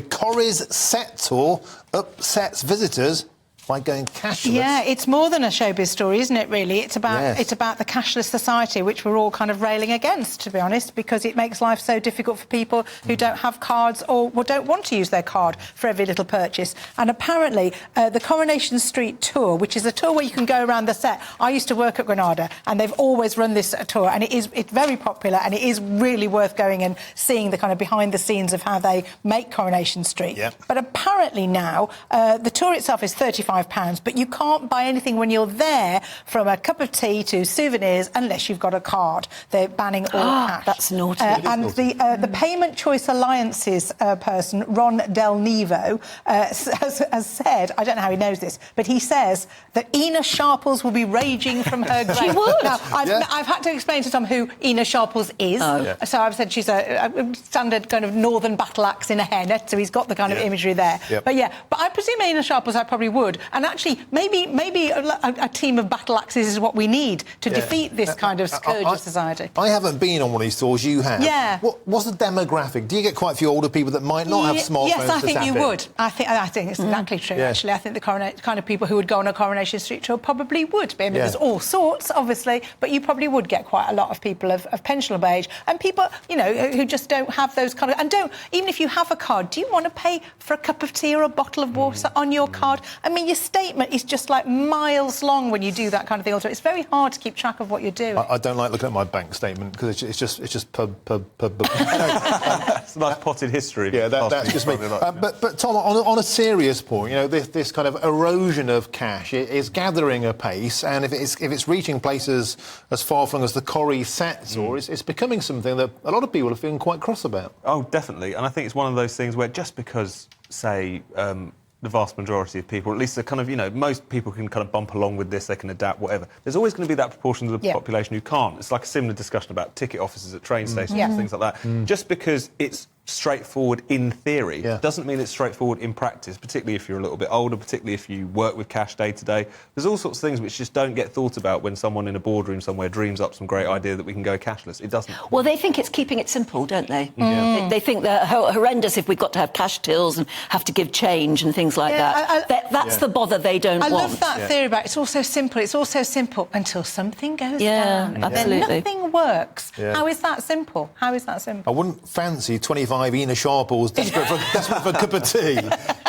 Corrie's set tour upsets visitors by going cashless. Yeah, it's more than a showbiz story, isn't it, really? It's about it's about the cashless society, which we're all kind of railing against, to be honest, because it makes life so difficult for people who don't have cards or don't want to use their card for every little purchase. And apparently, the Coronation Street tour, which is a tour where you can go around the set. I used to work at Granada, and they've always run this tour, and it's very popular, and it is really worth going and seeing the kind of behind the scenes of how they make Coronation Street. Yeah. But apparently now, the tour itself is £35, but you can't buy anything when you're there, from a cup of tea to souvenirs, unless you've got a card. They're banning all cash. That's naughty. And the Payment Choice Alliance's person, Ron Del Nevo, has said, I don't know how he knows this, but he says that Ina Sharples will be raging from her grave. She would. Now, I've had to explain to Tom who Ina Sharples is. So I've said she's a standard kind of northern battle axe in a hairnet, so he's got the kind of imagery there. But I presume Ina Sharples I probably would. And actually, maybe a team of battle axes is what we need to defeat this kind of scourge of society. I haven't been on one of these tours. You have. Yeah. What's the demographic? Do you get quite a few older people that might not have smartphones? Yes, I to think tap you in? would. I think it's exactly true, actually. I think the kind of people who would go on a Coronation Street tour probably would be. I mean, there's all sorts, obviously, but you probably would get quite a lot of people of pensionable age and people, you know, who just don't have those kind of... And even if you have a card, do you want to pay for a cup of tea or a bottle of water on your card? I mean, your statement is just like miles long when you do that kind of thing. It's very hard to keep track of what you're doing. I don't like looking at my bank statement because it's just pub. It's a nice potted history. Yeah, that's just me. But Tom, on a serious point, you know, this kind of erosion of cash is gathering apace, and if it's reaching places as far-flung as the Corrie set tour, it's becoming something that a lot of people are feeling quite cross about. Oh, definitely. And I think it's one of those things where just because, say, the vast majority of people, at least the kind of, you know, most people can kind of bump along with this, they can adapt, whatever. There's always going to be that proportion of the population who can't. It's like a similar discussion about ticket offices at train stations and things like that. Just because it's straightforward in theory doesn't mean it's straightforward in practice, particularly if you're a little bit older, particularly if you work with cash day to day. There's all sorts of things which just don't get thought about when someone in a boardroom somewhere dreams up some great idea that we can go cashless. It doesn't. Well, they think it's keeping it simple, don't they? They think they're horrendous if we've got to have cash tills and have to give change and things like that. That's the bother they don't want. I love that theory about it's all so simple. It's all so simple until something goes down. Absolutely. Then nothing works. How is that simple? How is that simple? I wouldn't fancy 25 Ina Sharples desperate for a cup of tea.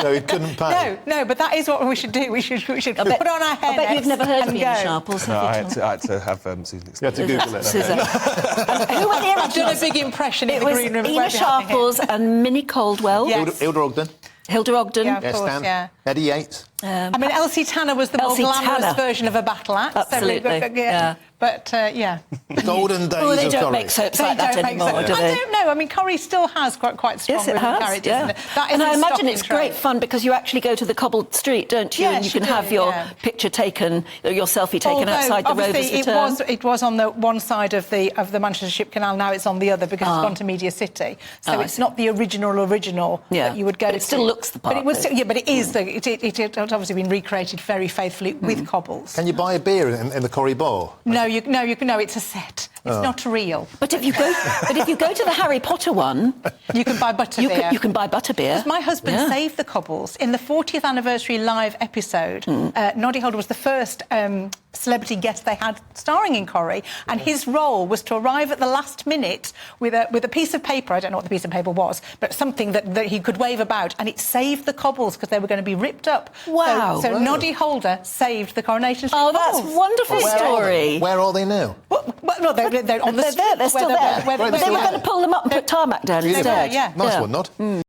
No, he couldn't pay. No, but that is what we should do. We should put on our hairnets. I bet you've never heard of Ina Sharples, No, have you, I had to have Susan explain. You had to Google it. Susan. Who were the originals? I've done a big impression in the green room. Ina Sharples and Minnie Caldwell. Hilda Ogden. Hilda Ogden. Yeah, of course, Eddie Yates. I mean, Elsie Tanner was the more glamorous version of a battle axe. Absolutely. But, Golden days they of don't Corrie. make soaps like that anymore, do they? I don't know. I mean, Corrie still has quite strong characters. And I imagine it's great fun because you actually go to the cobbled street, don't you? And you can have your picture taken, your selfie taken outside the Rovers Return. It was on the one side of the Manchester Ship Canal. Now it's on the other because it's gone to Media City. So it's not the original that you would go to. But it still looks the part. But it is. It's obviously been recreated very faithfully with cobbles. Can you buy a beer in the Corrie bar? No, it's a set. It's not real. But if you go to the Harry Potter one, you can buy butterbeer. You can buy butterbeer. My husband saved the cobbles in the 40th anniversary live episode. Noddy Holder was the first celebrity guest they had starring in Corrie, and his role was to arrive at the last minute with a piece of paper. I don't know what the piece of paper was, but something that he could wave about, and it saved the cobbles because they were going to be ripped up. Wow! So Noddy Holder saved the Coronation Street cobbles. That's a wonderful story. Where are they now? Well, they're on the street. They're still there. But they were going to pull them up and put tarmac down instead. Nice one, Nod.